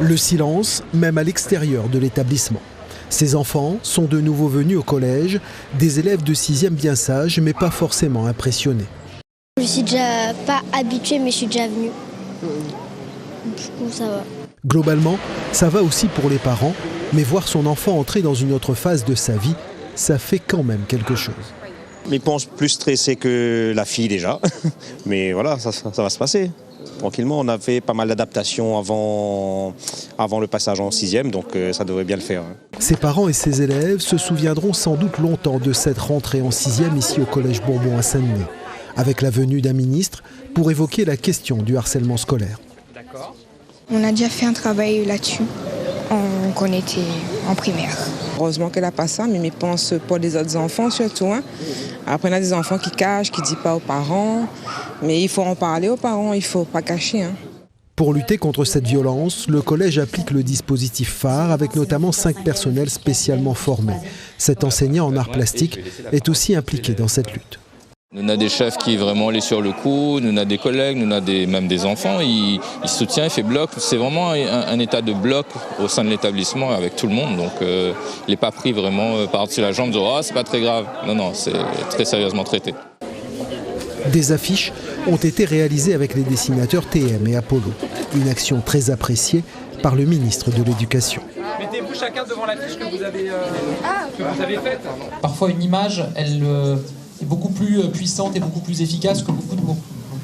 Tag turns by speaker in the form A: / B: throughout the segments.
A: Le silence, même à l'extérieur de l'établissement. Ces enfants sont de nouveau venus au collège, des élèves de 6e bien sages, mais pas forcément impressionnés.
B: Je suis déjà pas habituée, mais je suis déjà venue. Du coup, ça va.
A: Globalement, ça va aussi pour les parents, mais voir son enfant entrer dans une autre phase de sa vie, ça fait quand même quelque chose.
C: Mais je pense plus stressé que la fille déjà, mais voilà, ça va se passer. Tranquillement, on a fait pas mal d'adaptations avant le passage en 6e, donc ça devrait bien le faire.
A: Ses parents et ses élèves se souviendront sans doute longtemps de cette rentrée en 6e ici au Collège Bourbon à Saint-Denis, avec la venue d'un ministre pour évoquer la question du harcèlement scolaire.
D: On a déjà fait un travail là-dessus quand on était en primaire.
E: Heureusement qu'elle n'a pas ça, mais je pense pour les autres enfants surtout. Après, on a des enfants qui cachent, qui ne disent pas aux parents. Mais il faut en parler aux parents, il ne faut pas cacher.
A: Pour lutter contre cette violence, le collège applique le dispositif phare avec notamment 5 personnels spécialement formés. Cet enseignant en arts plastiques est aussi impliqué dans cette lutte.
F: Nous on a des chefs qui vraiment les sur le coup, nous on a des collègues, nous on a même des enfants, ils soutiennent, ils font bloc. C'est vraiment un état de bloc au sein de l'établissement avec tout le monde. Donc il n'est pas pris vraiment par-dessus la jambe de « oh, c'est pas très grave ». Non, c'est très sérieusement traité.
A: Des affiches ont été réalisées avec les dessinateurs TM et Apollo. Une action très appréciée par le ministre de l'Éducation.
G: Mettez-vous chacun devant l'affiche que vous avez faite.
H: Parfois une image, elle est beaucoup plus puissante et beaucoup plus efficace que beaucoup de mots.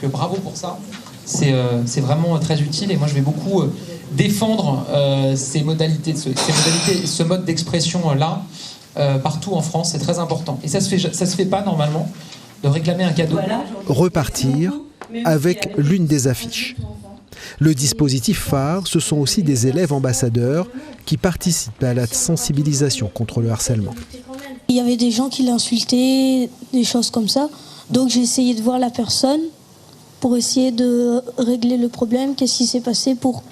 H: Donc bravo pour ça. C'est vraiment très utile et moi je vais beaucoup défendre ces modalités, ce mode d'expression-là partout en France. C'est très important. Et ça se fait pas normalement de réclamer un cadeau.
A: Repartir avec l'une des affiches. Le dispositif phare, ce sont aussi des élèves ambassadeurs qui participent à la sensibilisation contre le harcèlement.
B: Il y avait des gens qui l'insultaient, des choses comme ça. Donc j'ai essayé de voir la personne pour essayer de régler le problème. Qu'est-ce qui s'est passé pour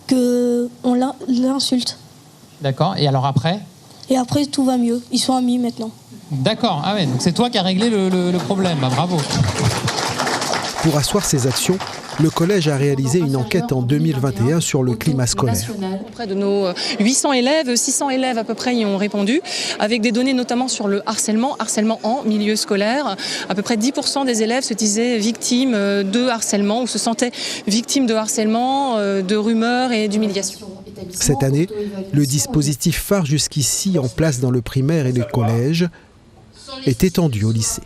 B: qu'on l'insulte.
H: D'accord. Et alors après ?
B: Et après, tout va mieux. Ils sont amis maintenant.
H: D'accord. Ah ouais, donc c'est toi qui as réglé le problème. Bah, bravo.
A: Pour asseoir ces actions, le collège a réalisé une enquête en 2021 sur le climat scolaire.
I: Auprès de nos 800 élèves, 600 élèves à peu près y ont répondu, avec des données notamment sur le harcèlement en milieu scolaire. À peu près 10% des élèves se disaient victimes de harcèlement ou se sentaient victimes de harcèlement, de rumeurs et d'humiliation.
A: Cette année, le dispositif phare jusqu'ici en place dans le primaire et le collège est étendu au lycée.